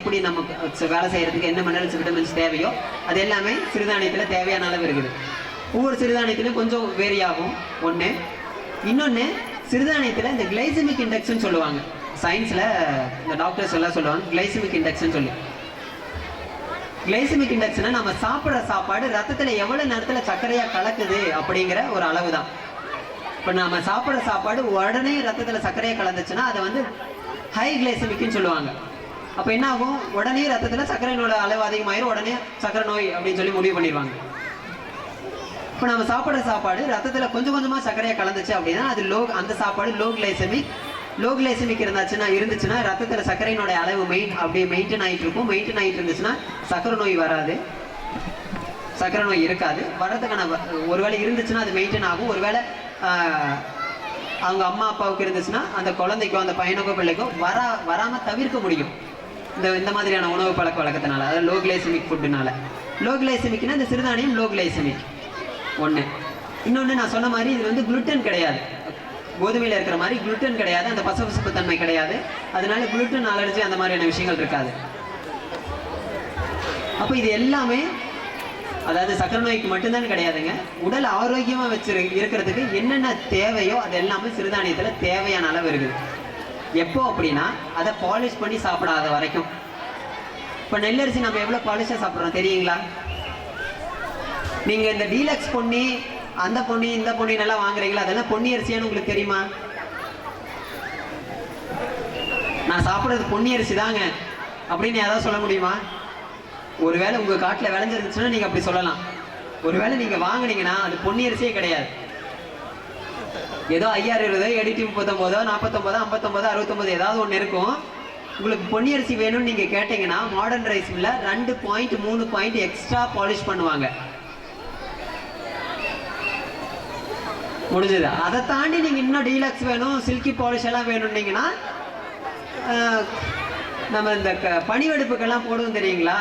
எப்படி நமக்கு வேலை செய்யறதுக்கு என்ன மினரல்ஸ் விட்டமின்ஸ் தேவையோ அது எல்லாமே சிறுதானியத்தில் தேவையான அளவு இருக்குது. ஒவ்வொரு சிறுதானியத்திலும் கொஞ்சம் வேரி ஆகும் ஒன்று. இன்னொன்று, சிறுதானியத்தில் இந்த கிளைசமிக் இண்டெக்ஸ்ன்னு சொல்லுவாங்க. சயின்ஸில் இந்த டாக்டர்ஸ் எல்லாம் சொல்லுவாங்க கிளைசமிக் இண்டெக்ஸ்ன்னு சொல்லி. கிளைசமிக் இண்டெக்ஸ்னா நம்ம சாப்பிட்ற சாப்பாடு ரத்தத்தில் எவ்வளோ நேரத்தில் சர்க்கரையாக கலக்குது அப்படிங்கிற ஒரு அளவு தான். இப்போ நம்ம சாப்பிட்ற சாப்பாடு உடனே ரத்தத்தில் சர்க்கரையாக கலந்துச்சுன்னா அதை வந்து ஹை கிளைசமிக்னு சொல்லுவாங்க. அப்போ என்ன ஆகும், உடனே ரத்தத்தில் சர்க்கரையினோட அளவு அதிகமாயிரும், உடனே சர்க்கரை நோய் அப்படின்னு சொல்லி முடிவு பண்ணிடுவாங்க. இப்போ நம்ம சாப்பிட்ற சாப்பாடு ரத்தத்தில் கொஞ்சம் கொஞ்சமாக சர்க்கரையாக கலந்துச்சு அப்படின்னா அது அந்த சாப்பாடு லோ கிளைசமிக் இருந்துச்சுன்னா ரத்தத்தில் சர்க்கரையினோட அளவு அப்படியே மெயின்டைன் ஆகிட்டு இருக்கும். மெயின்டைன் ஆகிட்டு இருந்துச்சுன்னா சர்க்கரை நோய் வராது, சர்க்கரை நோய் இருக்காது. வர்றதுக்கான ஒருவேளை இருந்துச்சுன்னா அது மெயின்டைன் ஆகும். ஒருவேளை அவங்க அம்மா அப்பாவுக்கு இருந்துச்சுன்னா அந்த குழந்தைக்கோ அந்த பையனுக்கோ பிள்ளைக்கோ வராமல் தவிர்க்க முடியும் இந்த மாதிரியான உணவு பழக்க வழக்கத்தினால, அதாவது லோ கிளைசமிக் ஃபுட்டுனால. லோ கிளைசமிக்னா இந்த சிறுதானியம் லோ கிளைசமிக் ஒன்று. இன்னொன்று, நான் சொன்ன மாதிரி இது வந்து குளுட்டன் கிடையாது, கோதுமையில் இருக்கிற மாதிரி குளுட்டன் கிடையாது, அந்த பசபசப்பு தன்மை கிடையாது. அதனால குளுட்டன் அலர்ஜி அந்த மாதிரியான விஷயங்கள் இருக்காது. அப்போ இது எல்லாமே அதாவது சக்கரை நோய்க்கு மட்டும்தான் கிடையாதுங்க, உடல் ஆரோக்கியமாக இருக்கிறதுக்கு என்னென்ன தேவையோ அது எல்லாமே சிறுதானியத்தில் தேவையான அளவு இருக்குது. எப்போ அப்படின்னா அதை பாலிஷ் பண்ணி சாப்பிடாத வரைக்கும். இப்போ நெல்லரிசி நம்ம எவ்வளோ பாலிஷாக சாப்பிட்றோம் தெரியுங்களா? நீங்கள் இந்த டீலக்ஸ் பொன்னி அந்த பொன்னி இந்த பொன்னினெல்லாம் வாங்குறீங்களா, அதெல்லாம் பொன்னி அரிசியான்னு உங்களுக்கு தெரியுமா? நான் சாப்பிட்றது பொன்னி அரிசி தாங்க அப்படின்னு யாராவது சொல்ல முடியுமா? ஒருவேளை உங்கள் காட்டில் விளைஞ்சிருந்துச்சுன்னா நீங்கள் அப்படி சொல்லலாம். ஒருவேளை நீங்கள் வாங்கினீங்கன்னா அது பொன்னி அரிசியே கிடையாது. ஏதோ 5020 739 49 59 69 ஏதாவது ஒன்று இருக்கும். உங்களுக்கு பொன்னி அரிசி வேணும்னு நீங்கள் கேட்டிங்கன்னா மாடர்ன் ரைஸ் மில்ல 2.3 பாயிண்ட் எக்ஸ்ட்ரா பாலிஷ் பண்ணுவாங்க. முடிஞ்சது. அதை தாண்டி நீங்கள் இன்னும் டீலக்ஸ் வேணும், சில்கி பாலிஷ் எல்லாம் வேணும்னீங்கன்னா நம்ம இந்த பனிவெடுப்புக்கெல்லாம் போடுவோம் தெரியுங்களா,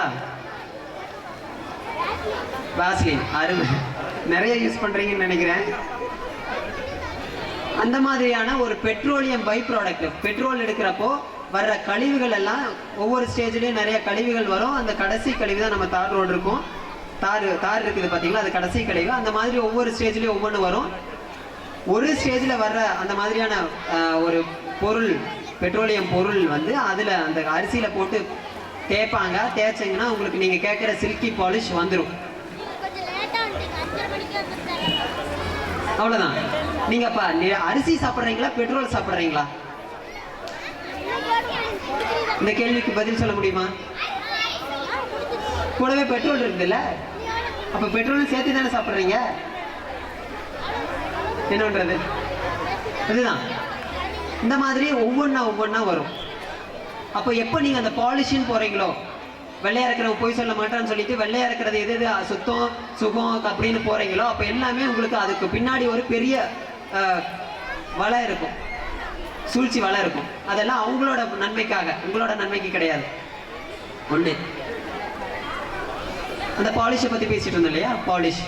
வாஸ்லின், அருமை, நிறைய யூஸ் பண்ணுறீங்கன்னு நினைக்கிறேன். அந்த மாதிரியான ஒரு பெட்ரோலியம் பை ப்ராடக்ட். பெட்ரோல் எடுக்கிறப்போ வர்ற கழிவுகள் எல்லாம் ஒவ்வொரு ஸ்டேஜ்லேயும் நிறைய கழிவுகள் வரும். அந்த கடைசி கழிவு தான் நம்ம தார் ரோடு இருக்கும், தார் இருக்குது பார்த்தீங்களா, அது கடைசி கழிவு. அந்த மாதிரி ஒவ்வொரு ஸ்டேஜ்லேயும் ஒவ்வொன்று வரும். ஒரு ஸ்டேஜில் வர்ற அந்த மாதிரியான ஒரு பொருள், பெட்ரோலியம் பொருள் வந்து அதில் அந்த அரிசியில் போட்டு தேய்ப்பாங்க. தேய்ச்சிங்கன்னா உங்களுக்கு நீங்கள் கேட்குற சில்கி பாலிஷ் வந்துடும். அவ்வளோதான். நீங்கப்பா அரிசி சாப்பிட்றீங்களா பெட்ரோல் சாப்பிட்றீங்களா? இந்த கேள்விக்கு பதில் சொல்ல முடியுமா? கூடவே பெட்ரோல் இருக்குதுல்ல, அப்போ பெட்ரோலும் சேர்த்து தானே சாப்பிட்றீங்க. என்ன பண்றது, இதுதான். இந்த மாதிரி ஒவ்வொன்றா வரும். அப்போ எப்போ நீங்கள் அந்த பாலிஷின்னு போகிறீங்களோ, வெள்ளையா இருக்கிறவங்க போய் சொல்ல மாட்டான்னு சொல்லிட்டு வெள்ளையா இருக்கிறது எது சுத்தம் சுகம் அப்படின்னு போறீங்களோ, அப்போ எல்லாமே உங்களுக்கு அதுக்கு பின்னாடி ஒரு பெரிய வலை இருக்கும், சூழ்ச்சி வலை இருக்கும். அதெல்லாம் அவங்களோட நன்மைக்காக, உங்களோட நன்மைக்கு கிடையாது. ஒன்று, அந்த பாலிஷை பற்றி பேசிட்டு இருந்தோம் இல்லையா, பாலிஷ்.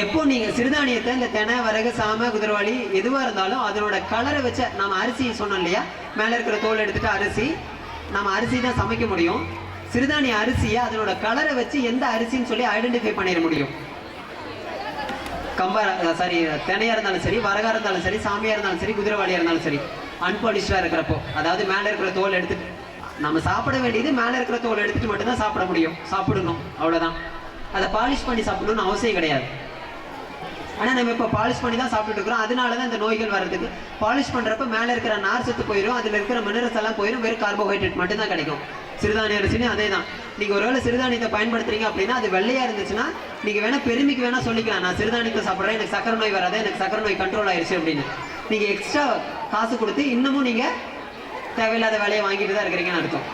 எப்போ நீங்கள் சிறுதானியத்தை இந்த தெனை, வரகு, சாமை, குதிரவாளி எதுவாக இருந்தாலும் அதனோட கலரை வச்ச, நம்ம அரிசி சொன்னோம் இல்லையா, மேலே இருக்கிற தோல் எடுத்துட்டு அரிசி, நம்ம அரிசி தான் சமைக்க முடியும். சிறுதானிய அரிசியை அதனோட கலரை வச்சு எந்த அரிசின்னு சொல்லி ஐடென்டிஃபை பண்ணிட முடியும். தினையா இருந்தாலும் சரி, வரகா இருந்தாலும் சரி, சாமியா இருந்தாலும் சரி, குதிரவாளியா இருந்தாலும் சரி, அன்பாலிஷ்டா இருக்கிறப்போ, அதாவது மேலே இருக்கிற தோல் எடுத்துட்டு, நம்ம சாப்பிட வேண்டியது மேலே இருக்கிற தோல் எடுத்துட்டு மட்டும்தான் சாப்பிட முடியும், சாப்பிடணும், அவ்வளோதான். அதை பாலிஷ் பண்ணி சாப்பிடணும்னு அவசியம் கிடையாது. ஆனால் நம்ம இப்போ பாலிஷ் பண்ணி தான் சாப்பிட்டுட்டு இருக்கிறோம். அதனால தான் இந்த நோய்கள் வர்றதுக்கு. பாலிஷ் பண்ணுறப்ப மேலே இருக்கிற நார் சத்து போயிடும், அதில் இருக்கிற மினரல்ஸ் எல்லாம் போயிடும், வெறும் கார்போஹைட்ரேட் மட்டும்தான் கிடைக்கும். சிறுதானிய அரிசினே அதே தான். நீங்கள் ஒருவேளை சிறுதானியத்தை பயன்படுத்துறீங்க அப்படின்னா அது வெள்ளையாக இருந்துச்சுன்னா நீங்கள் வேணால் பெருமைக்கு வேணால் சொல்லிக்கலாம், நான் சிறுதானியத்தை சாப்பிட்றேன், எனக்கு சக்கரை நோய் வராது, எனக்கு சக்கரை நோய் கண்ட்ரோல் ஆயிடுச்சு அப்படின்னு. நீங்கள் எக்ஸ்ட்ரா காசு கொடுத்து இன்னமும் நீங்கள் தேவையில்லாத வேலையை வாங்கிட்டு தான் இருக்கிறீங்கன்னு அர்த்தம்.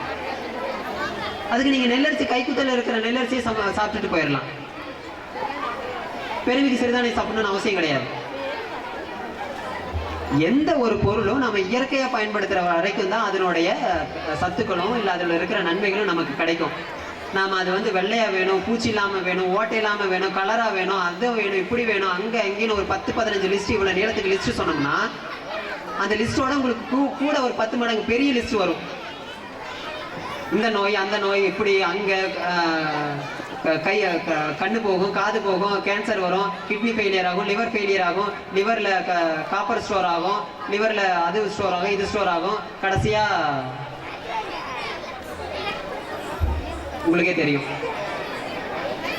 அதுக்கு நீங்கள் நெல்லரிசி, கைக்குத்தல் இருக்கிற நெல்லரிசியை சாப்பிட்டுட்டு போயிடலாம். பெருமைக்கு சிறுதானியம் சாப்பிடணும்னு அவசியம் கிடையாது. எந்த ஒரு பொருளும் நம்ம இயற்கையாக பயன்படுத்துகிற வரைக்கும் தான் அதனுடைய சத்துக்களும் இல்லை அதில் இருக்கிற நன்மைகளும் நமக்கு கிடைக்கும். நாம் அது வந்து வெள்ளையாக வேணும், பூச்சி இல்லாமல் வேணும், ஓட்டை இல்லாமல் வேணும், கலராக வேணும், அது வேணும், இப்படி வேணும், அங்கே எங்கேன்னு ஒரு 10-15 லிஸ்ட், இவ்வளோ நீளத்துக்கு லிஸ்ட்டு சொன்னோம்னா அந்த லிஸ்ட்டோட உங்களுக்கு கூட ஒரு 10 மடங்கு பெரிய லிஸ்ட் வரும். இந்த நோய் அந்த நோய் இப்படி அங்கே கை கண்ணு போகும், காது போகும், கேன்சர் வரும், கிட்னி ஃபெயிலியர் ஆகும், லிவர் ஃபெயிலியர் ஆகும், லிவரில் காப்பர் ஸ்டோர் ஆகும், லிவரில் அது ஸ்டோர் ஆகும், இது ஸ்டோர் ஆகும், கடைசியாக உங்களுக்கே தெரியும்.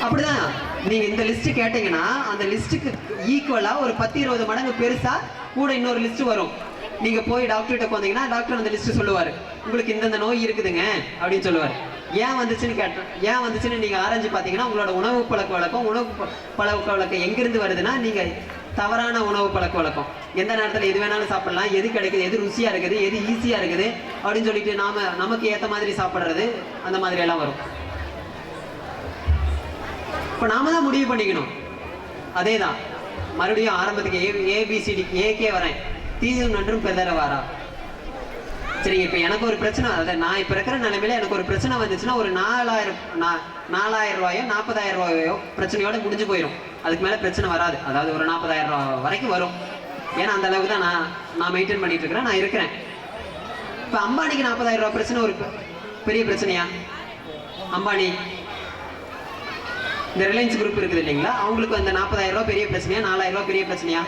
அப்படிதான் நீங்க இந்த லிஸ்ட் கேட்டீங்கன்னா அந்த லிஸ்ட்டுக்கு ஈக்குவலா ஒரு 10-20 மடங்கு பெருசா கூட இன்னொரு லிஸ்ட் வரும். நீங்க போய் டாக்டர்கிட்ட போனீங்கன்னா டாக்டர் அந்த லிஸ்ட் சொல்லுவாரு, உங்களுக்கு இந்த நோய் இருக்குதுங்க அப்படின்னு சொல்லுவாரு. ஏன் வந்துச்சுன்னு கேட்டேன், ஏன் வந்துச்சுன்னு நீங்க ஆராய்ச்சி பார்த்தீங்கன்னா உங்களோட உணவு பழக்க வழக்கம், எங்கிருந்து வருதுன்னா நீங்க தவறான உணவு பழக்க வழக்கம். எந்த நேரத்தில் எது வேணாலும் சாப்பிடலாம், எது கிடைக்குது, எது ருசியா இருக்குது, எது ஈஸியா இருக்குது அப்படின்னு சொல்லிட்டு நமக்கு ஏற்ற மாதிரி சாப்பிட்றது, அந்த மாதிரி எல்லாம் வரும். இப்போ நாம தான் முடிவு பண்ணிக்கணும். அதே தான் மறுபடியும் ஆரம்பத்துக்கு ஏபிசிடி ஏகே வரேன், தீதும் நன்றும் பெதற வாரா. சரிங்க, இப்போ எனக்கு ஒரு பிரச்சனை, அதை நான் இப்போ இருக்கிற நிலைமையில எனக்கு ஒரு பிரச்சனை வந்துச்சுன்னா ஒரு 4000 ரூபாயோ 40,000 ரூபாயோ பிரச்சனையோட முடிஞ்சு போயிடும். அதுக்கு மேலே பிரச்சனை வராது. அதாவது ஒரு 40,000 ரூபா வரைக்கும் வரும். ஏன்னா அந்த அளவுக்கு தான் நான் மெயின்டைன் பண்ணிட்டு இருக்கிறேன், நான் இருக்கிறேன். இப்போ அம்பானிக்கு 40,000 ரூபா பிரச்சனை ஒரு பெரிய பிரச்சனையா? அம்பானி இந்த ரிலையன்ஸ் குரூப் இருக்குது இல்லைங்களா, அவங்களுக்கு அந்த 40,000 ரூபா பெரிய பிரச்சனையா, 4,000 ரூபா பெரிய பிரச்சனையா?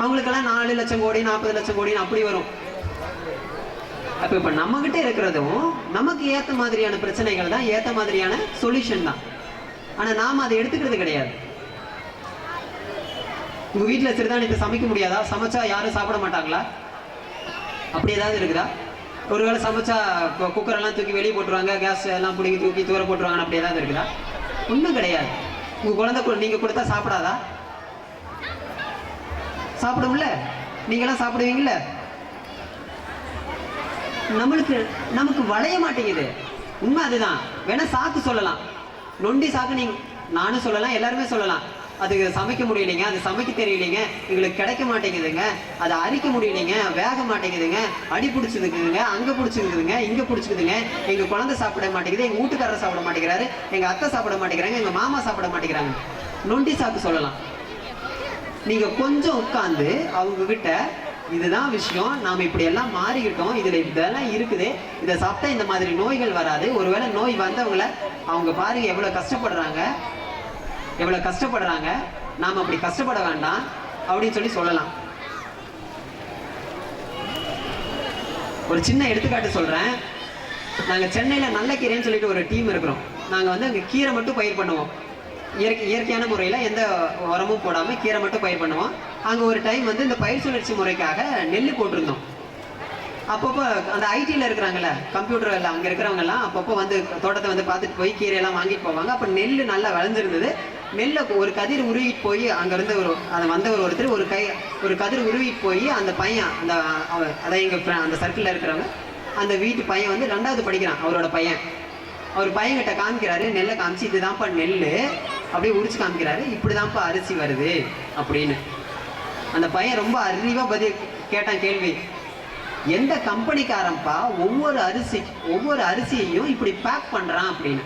அவங்களுக்கெல்லாம் 4 லட்சம் கோடி 40 லட்சம் கோடின்னு அப்படி வரும். அப்போ இப்போ நம்மகிட்ட இருக்கிறதும் நமக்கு ஏற்ற மாதிரியான பிரச்சனைகள் தான், ஏற்ற மாதிரியான சொல்யூஷன் தான். ஆனால் நாம் அதை எடுத்துக்கிறது கிடையாது. உங்கள் வீட்டில் சிறுதானியத்தை சமைக்க முடியாதா? சமைச்சா யாரும் சாப்பிட மாட்டாங்களா? அப்படி ஏதாவது இருக்குதா? ஒருவேளை சமைச்சா குக்கரெல்லாம் தூக்கி வெளியே போட்டுருவாங்க, கேஸ் எல்லாம் பிடிங்கி தூக்கி தூர போட்டுருவாங்கன்னு அப்படி ஏதாவது இருக்குதா? ஒன்றும் கிடையாது. உங்கள் குழந்தை நீங்கள் கொடுத்தா சாப்பிடாதா? சாப்பிடும்ல, நீங்களாம் சாப்பிடுவீங்கல்ல. நமக்கு வளைய மாட்டேங்குது. உண்மை அதுதான். வேணா சாக்கு சொல்லலாம், நொண்டி சாக்கு நீங்க நானும் சொல்லலாம், எல்லாருமே சொல்லலாம். அதுக்கு சமைக்க முடியலைங்க, அது சமைக்க தெரியலைங்க, எங்களுக்கு கிடைக்க மாட்டேங்குதுங்க, அதை அரிக்க முடியலைங்க, வேக மாட்டேங்குதுங்க, அடி பிடிச்சிருக்குதுங்க, அங்கே பிடிச்சிருக்குதுங்க, இங்கே பிடிச்சிக்குதுங்க, எங்கள் குழந்தை சாப்பிட மாட்டேங்குது, எங்கள் வீட்டுக்காரர் சாப்பிட மாட்டேங்கிறாரு, எங்கள் அத்தை சாப்பிட மாட்டேங்கிறாங்க, எங்கள் மாமா சாப்பிட மாட்டேங்கிறாங்க. நொண்டி சாக்கு சொல்லலாம். நீங்கள் கொஞ்சம் உட்காந்து அவங்க கிட்ட இதுதான் விஷயம், நாம் இப்படி எல்லாம் மாறிக்கிட்டோம், இதில் இதெல்லாம் இருக்குது, இதை சாப்பிட்டா இந்த மாதிரி நோய்கள் வராது, ஒருவேளை நோய் வந்தவங்கள அவங்க பாருங்க எவ்வளோ கஷ்டப்படுறாங்க, நாம் அப்படி கஷ்டப்பட வேண்டாம் அப்படின்னு சொல்லலாம். ஒரு சின்ன எடுத்துக்காட்டு சொல்கிறேன். நாங்கள் சென்னையில் நல்ல கீரைன்னு சொல்லிட்டு ஒரு டீம் இருக்கிறோம். நாங்கள் வந்து அங்கே கீரை மட்டும் பயிர் பண்ணுவோம். இயற்கையான முறையில் எந்த உரமும் போடாமல் கீரை மட்டும் பயிர் பண்ணுவோம். அங்கே ஒரு டைம் வந்து இந்த பயிர் சுழற்சி முறைக்காக நெல் போட்டிருந்தோம். அப்பப்போ அந்த ஐடியில் இருக்கிறாங்கல்ல, கம்ப்யூட்டர் அங்கே இருக்கிறவங்கெல்லாம் அப்பப்போ வந்து தோட்டத்தை வந்து பார்த்துட்டு போய் கீரையெல்லாம் வாங்கிட்டு போவாங்க. அப்போ நெல் நல்லா விளைஞ்சிருந்தது. நெல்லை ஒரு கதிர் உருவிட்டு போய் அங்கேருந்து ஒருத்தர் ஒரு கதிர் உருவிட்டு போய் அந்த பையன் அதை எங்கள் அந்த சர்க்கிளில் இருக்கிறவங்க அந்த வீட்டு பையன் வந்து 2வது படிக்கிறான். அவரோட பையன் அவர் பையன்கிட்ட காமிக்கிறாரு, நெல்லை காமிச்சு இதுதான்ப்பா நெல் அப்படியே உரிச்சு காமிக்கிறாரு, இப்படிதான்ப்பா அரிசி வருது அப்படின்னு. அந்த பையன் ரொம்ப அறிவா பதில் கேட்டான் கேள்வி, எந்த கம்பெனிக்காரன்பா ஒவ்வொரு அரிசியையும் இப்படி பேக் பண்றான் அப்படின்னு.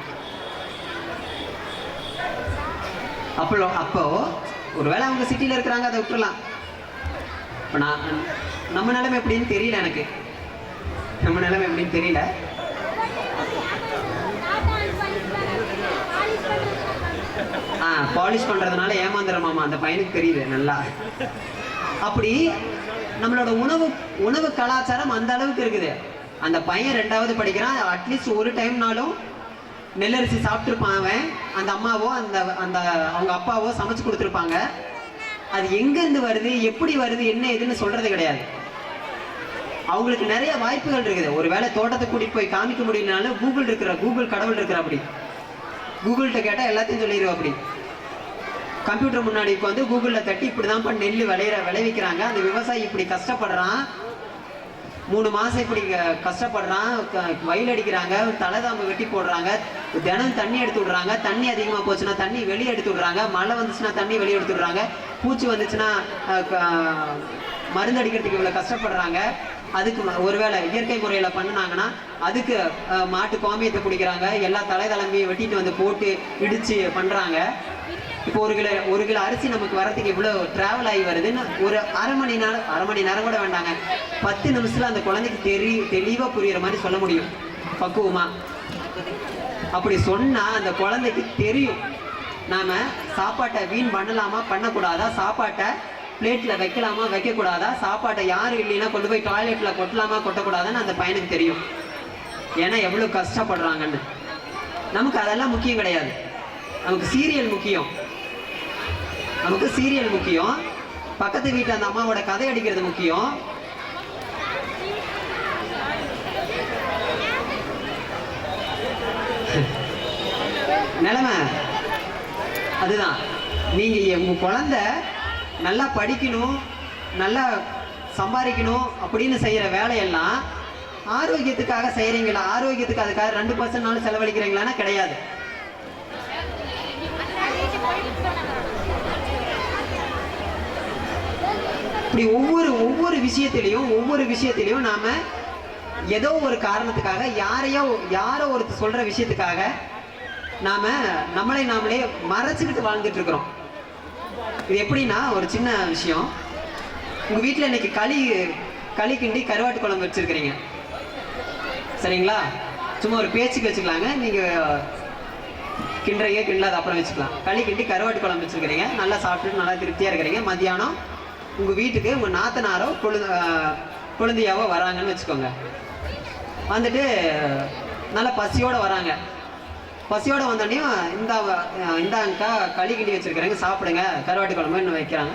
அப்போ ஒருவேளை அவங்க சிட்டியில இருக்கிறாங்க, அதை விட்டுலாம். இப்போ நம்ம நிலைமை எப்படின்னு தெரியல, எனக்கு நம்ம நிலைமை எப்படின்னு தெரியல. பாலிஷ் பண்றதுனால ஏமாந்துறமாமா அந்த பையனுக்கு தெரியுது நல்லா. அப்படி நம்மளோட உணவு கலாச்சாரம் அந்த அளவுக்கு இருக்குது. அந்த பையன் 2வது படிக்கிறான், அட்லீஸ்ட் ஒரு டைம்னாலும் நெல்லரிசி சாப்பிட்டுருப்பான் அவன். அந்த அம்மாவோ அந்த அவங்க அப்பாவோ சமைச்சு கொடுத்துருப்பாங்க. அது எங்கேருந்து வருது, எப்படி வருது, என்ன எதுன்னு சொல்றது கிடையாது. அவங்களுக்கு நிறைய வாய்ப்புகள் இருக்குது. ஒரு வேளை தோட்டத்தை கூட்டிட்டு போய் காமிக்க முடியலனாலும் கூகுள் கடவுள் இருக்கிற அப்படி கூகுள்கிட்ட கேட்டால் எல்லாத்தையும் சொல்லிடுவோம். அப்படி கம்ப்யூட்டர் முன்னாடி இப்போ வந்து கூகுளில் தட்டி இப்படிதான்ப்பா நெல் விளைவிக்கிறாங்க, அந்த விவசாயி இப்படி கஷ்டப்படுறான், 3 மாதம் இப்படி கஷ்டப்படுறான், வயல் அடிக்கிறாங்க, தலைதாம்பு வெட்டி போடுறாங்க, தினம் தண்ணி எடுத்து விடுறாங்க, தண்ணி அதிகமாக போச்சுன்னா தண்ணி வெளியே எடுத்து விடுறாங்க, மழை வந்துச்சுன்னா தண்ணி வெளியே எடுத்து விடுறாங்க, பூச்சி வந்துச்சுன்னா மருந்து அடிக்கிறதுக்கு இவ்வளோ கஷ்டப்படுறாங்க. அதுக்கு ஒருவேளை இயற்கை முறையில் பண்ணினாங்கன்னா அதுக்கு மாட்டு கோமியத்தை குடிக்கிறாங்க, எல்லா தலைதளம்பையும் வெட்டிட்டு வந்து போட்டு இடித்து பண்ணுறாங்க. இப்போ ஒரு கிலோ அரிசி நமக்கு வரதுக்கு இவ்வளோ ட்ராவல் ஆகி வருதுன்னு ஒரு அரை மணி நேரம் கூட வேண்டாங்க, 10 நிமிஷத்தில் அந்த குழந்தைக்கு தெளிவாக புரியுற மாதிரி சொல்ல முடியும். பக்குவமா. அப்படி சொன்னா அந்த குழந்தைக்கு தெரியும் நாம சாப்பாட்டை வீண் பண்ணலாமா பண்ணக்கூடாதா, சாப்பாட்டை பிளேட்ல வைக்கலாமா வைக்கக்கூடாதா, சாப்பாட்டை யாரும் இல்லைன்னா கொண்டு போய் டாய்லெட்ல கொட்டலாமா கொட்டக்கூடாதான்னு அந்த பையனுக்கு தெரியும். ஏன்னா எவ்வளவு கஷ்டப்படுறாங்கன்னு. நமக்கு அதெல்லாம் முக்கியம் கிடையாது, நமக்கு சீரியல் முக்கியம். நமக்கு சீரியல் முக்கியம், பக்கத்து வீட்டு அந்த அம்மாவோட கதை அடிக்கிறது முக்கியம். நிலைமை அதுதான். நீங்க உங்க குழந்தை நல்லா படிக்கணும், நல்லா சம்பாதிக்கணும் அப்படின்னு செய்யற வேலையெல்லாம் ஆரோக்கியத்துக்காக செய்யறீங்களா? ஆரோக்கியத்துக்கு அதுக்காக 2% செலவழிக்கிறீங்களான்னா கிடையாது. இப்படி ஒவ்வொரு விஷயத்திலையும் நாம ஏதோ ஒரு காரணத்துக்காக யாரோ ஒருத்தர் சொல்ற விஷயத்துக்காக நாம நாமளே மறைச்சுக்கிட்டு வாழ்ந்துட்டு இருக்கிறோம். இது எப்படின்னா, ஒரு சின்ன விஷயம். உங்க வீட்டுல இன்னைக்கு களி கிண்டி கருவாட்டு குழம்பு வச்சிருக்கிறீங்க, சரிங்களா? சும்மா ஒரு பேச்சுக்கு வச்சுக்கலாங்க, நீங்க கிண்டாத அப்புறம் வச்சுக்கலாம். களி கிண்டி கருவாட்டு குழம்பு வச்சிருக்கிறீங்க, நல்லா சாப்பிட்டு நல்லா திருப்தியா இருக்கிறீங்க. மத்தியானம் உங்க வீட்டுக்கு உங்க நாத்தனாரோ குழந்தையாவோ வராங்கன்னு வச்சுக்கோங்க. வந்துட்டு நல்லா பசியோட வராங்க. பசியோட வந்தோடனையும் இந்தாங்கக்கா களி கிண்டி வச்சிருக்கிறேங்க, சாப்பிடுங்க, கருவாட்டு குழம்புன்னு வைக்கிறாங்க.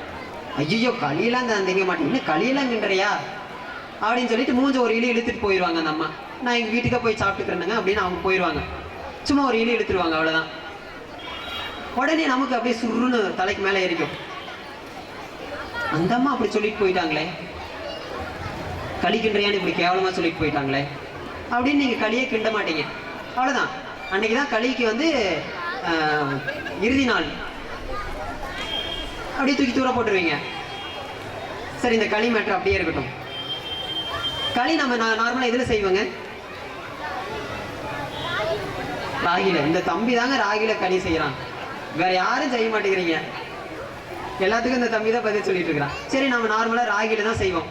ஐயோ களியெல்லாம் திங்க மாட்டேன், இன்னும் களியெல்லாம் கிண்டுறியா அப்படின்னு சொல்லிட்டு மூஞ்ச ஒரு இழுத்துட்டு போயிடுவாங்க அந்த அம்மா. நான் எங்கள் வீட்டுக்கே போய் சாப்பிட்டுக்கிறேனுங்க அப்படின்னு அவங்க போயிடுவாங்க. சும்மா ஒரு இழுத்துருவாங்க, அவ்வளோதான். உடனே நமக்கு அப்படியே சுருன்னு தலைக்கு மேலே ஏறிக்கும். அந்த அம்மா அப்படி சொல்லிட்டு போயிட்டாங்களே, களி கிண்டுறியான்னு இப்படி கேவலமாக சொல்லிட்டு போயிட்டாங்களே அப்படின்னு நீங்கள் களியே கிண்ட மாட்டீங்க, அவ்வளோதான். அன்னைக்கு தான் களிக்கு இறுதி நாள், அப்படியே தூக்கி தூர போட்டுருவீங்க. சரி, இந்த களி மேட்டர் அப்படியே இருக்கட்டும். களி நம்ம நார்மலாக இதில் செய்வோங்க, ராகில. இந்த தம்பி தாங்க ராகில களி செய்யறான், வேற யாரும் செய்ய மாட்டேங்கிறீங்க. எல்லாத்துக்கும் இந்த தம்பி தான் பதில் சொல்லிட்டு இருக்கிறான். சரி, நம்ம நார்மலா ராகில தான் செய்வோம்.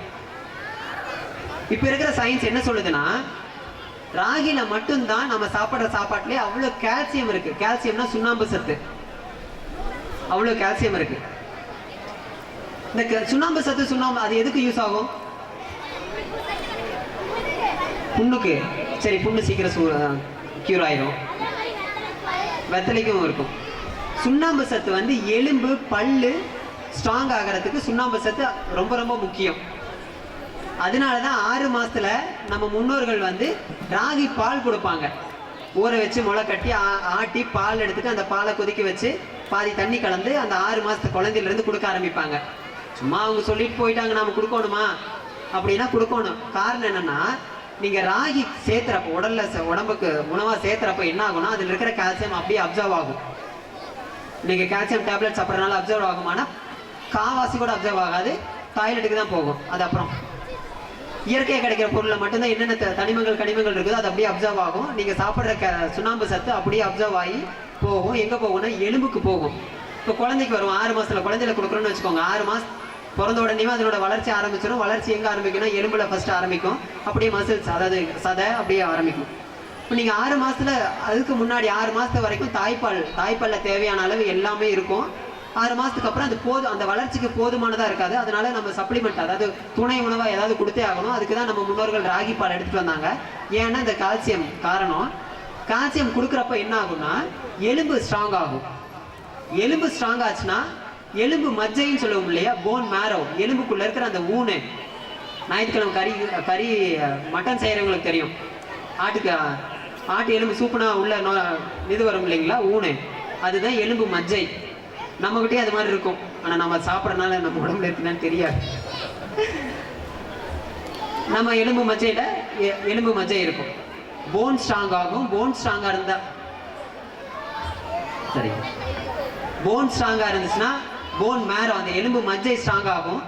இப்ப இருக்கிற சயின்ஸ் என்ன சொல்லுதுன்னா, ராகில மட்டும்தான் நம்ம சாப்பிட்ற சாப்பாட்டுலயே அவ்வளவு கால்சியம் இருக்கு. கால்சியம்னா சுண்ணாம்பு சத்து, அவ்வளவு கால்சியம் இருக்கு. இந்த சுண்ணாம்பு சத்து அது எதுக்கு யூஸ் ஆகும்? புண்ணுக்கு. சரி, புண்ணு சீக்கிரம் கியூர் ஆயிரும். வெத்தலைக்கும் இருக்கும். சுண்ணாம்பு சத்து எலும்பு பல்லு ஸ்ட்ராங் ஆகிறதுக்கு சுண்ணாம்பு சத்து ரொம்ப ரொம்ப முக்கியம். அதனாலதான் 6 மாசத்துல நம்ம முன்னோர்கள் ராகி பால் கொடுப்பாங்க. ஊற வச்சு முளை கட்டி ஆட்டி பால் எடுத்துட்டு அந்த பாலை கொதிக்க வச்சு பாதி தண்ணி கலந்து அந்த 6 மாசத்து குழந்தையில இருந்து கொடுக்க ஆரம்பிப்பாங்க. சும்மா அவங்க சொல்லிட்டு போயிட்டாங்க நாம கொடுக்கணுமா அப்படின்னா கொடுக்கணும். காரணம் என்னன்னா, நீங்க ராகி சேர்த்துறப்ப உடம்புக்கு உணவா சேர்த்துறப்ப என்ன ஆகும்னா, அதுல இருக்கிற கால்சியம் அப்படியே அப்சர்வ் ஆகும். நீங்க கால்சியம் டேப்லெட் சாப்பிட்றதுனால அப்சர்வ் ஆகுமானா, காவாசி கூட அப்சர்வ் ஆகாது, டாய்லெட்டுக்கு தான் போகும். அது அப்புறம் இயற்கையாக கிடைக்கிற பொருள்ல மட்டும்தான் என்னென்ன கனிமங்கள் இருக்குதோ அது அப்படியே அப்சர்வ் ஆகும். நீங்க சாப்பிட்ற சுண்ணாம்பு சத்து அப்படியே அப்சர்வ் ஆகி போகும். எங்க போகும்னா எலும்புக்கு போகும். இப்போ குழந்தைக்கு வரும், 6 மாசத்துல குழந்தையில கொடுக்குறோன்னு வச்சுக்கோங்க. 6 மாசம் பிறந்த உடனே அதனோட வளர்ச்சி ஆரம்பிச்சிடும். வளர்ச்சி எங்க ஆரம்பிக்கும்னா எலும்புல ஃபர்ஸ்ட் ஆரம்பிக்கும், அப்படியே மசில்ஸ் அதாவது சதை அப்படியே ஆரம்பிக்கும். இப்போ நீங்க 6 மாசத்துல, அதுக்கு முன்னாடி 6 மாசத்து வரைக்கும் தாய்ப்பால்ல தேவையான அளவு எல்லாமே இருக்கும். 6 மாசத்துக்கு அப்புறம் அது அந்த வளர்ச்சிக்கு போதுமானதா இருக்காது. அதனால நம்ம சப்ளிமெண்ட், அதாவது துணை உணவா ஏதாவது கொடுத்தே ஆகணும். அதுக்கு தான் நம்ம முன்னோர்கள் ராகி பால் எடுத்துட்டு வந்தாங்க. ஏன்னா இந்த கால்சியம் காரணம். கால்சியம் கொடுக்குறப்ப என்ன ஆகும்னா எலும்பு ஸ்ட்ராங் ஆகும். எலும்பு ஸ்ட்ராங் ஆச்சுன்னா எலும்பு மஜ்ஜைன்னு சொல்லுவோம் இல்லையா, போன் மேரோ, எலும்புக்குள்ள இருக்கிற அந்த ஊனு. ஞாயிற்றுக்கிழமை கறி மட்டன் செய்யறவங்களுக்கு தெரியும். ஆட்டு எலும்பு சூப்புனா உள்ள இது வரும் இல்லைங்களா, ஊனு. அதுதான் எலும்பு மஜ்ஜை. நம்மகிட்டே அது மாதிரி இருக்கும். ஆனா நம்ம சாப்பிட்றதுனால நம்ம உடம்புல இருக்குன்னு தெரியாது. நம்ம எலும்பு மஜ்ஜை இருக்கும். போன் ஸ்ட்ராங் ஆகும். போன் ஸ்ட்ராங்கா இருந்தா சரி, போன் ஸ்ட்ராங்கா இருந்துச்சுன்னா போன் மேரோ, அந்த எலும்பு மஜ்ஜை ஸ்ட்ராங் ஆகும்.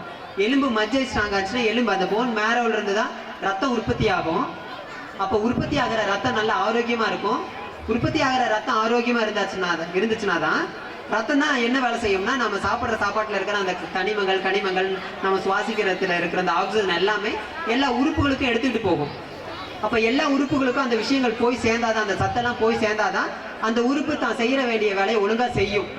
எலும்பு மஜ்ஜை ஸ்ட்ராங் ஆச்சுன்னா எலும்பு அந்த போன் மேரோல இருந்து தான் ரத்தம் உற்பத்தி ஆகும். அப்போ உற்பத்தி ஆகிற ரத்தம் நல்லா ஆரோக்கியமா இருக்கும். உற்பத்தி ஆகிற ரத்தம் ஆரோக்கியமா இருந்துச்சுன்னா தான் ரத்தம் தான் என்ன வேலை செய்யும்னா, நம்ம சாப்பிட்ற சாப்பாட்டுல இருக்கிற அந்த கனிமங்கள் நம்ம சுவாசிக்கிறதுல இருக்கிற அந்த ஆக்சிஜன் எல்லாமே எல்லா உறுப்புகளுக்கும் எடுத்துக்கிட்டு போகும். அப்ப எல்லா உறுப்புகளுக்கும் அந்த விஷயங்கள் போய் சேர்ந்தாதான், அந்த சத்தெல்லாம் போய் சேர்ந்தாதான் அந்த உறுப்பு தான் செய்யற வேண்டிய வேலையை ஒழுங்கா செய்யும்.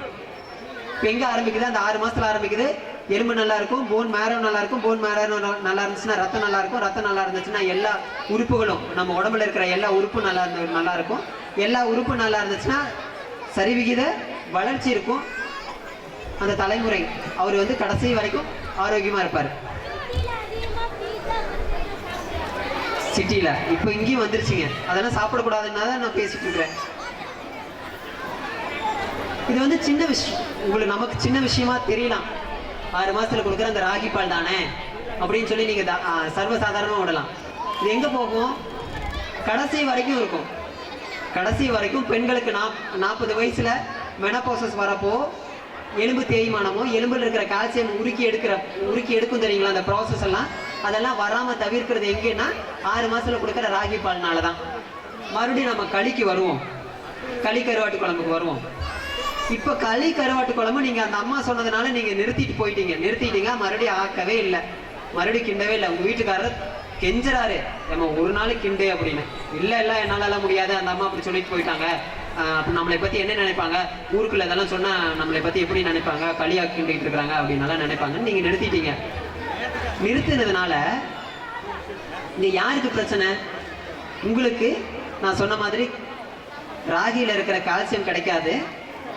இப்ப எங்க ஆரம்பிக்குது? அந்த 6 மாசத்துல ஆரம்பிக்குது. எலும்பு நல்லா இருக்கும், போன் மேரோ நல்லா இருக்கும், போன் மேரோ நல்லா இருந்துச்சுன்னா ரத்தம் நல்லா இருக்கும், ரத்தம் நல்லா இருந்துச்சுன்னா எல்லா உறுப்புகளும், நம்ம உடம்புல இருக்கிற எல்லா உறுப்பும் நல்லா இருக்கும். எல்லா உறுப்பு நல்லா இருந்துச்சுன்னா சரிவிகித வளர்ச்சி இருக்கும். அந்த தலைமுறை அவர் வந்து கடைசி வரைக்கும் ஆரோக்கியமா இருப்பார். சிட்டியில இப்போ இங்கேயும் வந்துருச்சுங்க, அதெல்லாம் சாப்பிடக்கூடாதுன்னா தான் நான் பேசிட்டு இருக்கிறேன். இது வந்து சின்ன விஷயம், உங்களுக்கு நமக்கு சின்ன விஷயமா தெரியலாம். 6 மாசத்துல கொடுக்குற அந்த ராகி பால் தானே அப்படின்னு சொல்லி நீங்க சர்வசாதாரணமா விடலாம். இது எங்க போகும்? கடைசி வரைக்கும் இருக்கும். கடைசி வரைக்கும் பெண்களுக்கு 40 வயசுல மெனோபாசஸ் வரப்போ எலும்பு தேய்மானமோ, எலும்புல இருக்கிற கால்சியம் உருக்கி எடுக்கும் தெரியுங்களா, அந்த ப்ராசஸ் எல்லாம், அதெல்லாம் வராம தவிர்க்கிறது எங்கன்னா 6 மாசத்துல கொடுக்குற ராகி பால்னாலதான். மறுபடியும் நம்ம களிக்கு வருவோம், களி கருவாட்டு குழம்புக்கு வருவோம். இப்ப களி கருவாட்டு குழம்பு நீங்க அந்த அம்மா சொன்னதுனால நீங்க நிறுத்திட்டீங்க, மறுபடியும் ஆக்கவே இல்லை, மறுபடியும் கிண்டவே இல்லை. உங்க வீட்டுக்காரர் கெஞ்சறாரு, நம்ம ஒரு நாள் கிண்டு அப்படின்னு. இல்ல என்னால முடியாது, அந்த அம்மா அப்படி சொல்லிட்டு போயிட்டாங்க, நம்மளை பத்தி என்ன நினைப்பாங்க, ஊருக்குள்ள இதெல்லாம் சொன்னா நம்மளை பத்தி எப்படி நினைப்பாங்க, களியா கிண்டிட்டு இருக்காங்க அப்படின்னு நினைப்பாங்கன்னு நீங்க நிறுத்திட்டீங்க. நிறுத்தினதுனால இங்க யாருக்கு பிரச்சனை? உங்களுக்கு. நான் சொன்ன மாதிரி ராகியில இருக்கிற கால்சியம் கிடைக்காது.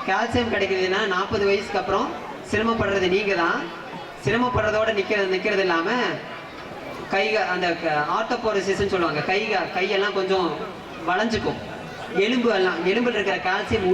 கால்சியம் கிடைக்குதுன்னா 40 வயசுக்கு அப்புறம் சிரமப்படுறது நீங்க தான். சிரமப்படுறதோட நிக்கிறது இல்லாம அந்த ஆர்த்தோபோரோசிஸ்ன்னு சொல்லுவாங்க, கையெல்லாம் கொஞ்சம் வளைஞ்சுக்கும். எலும்புல இருக்கிற கால்சியம்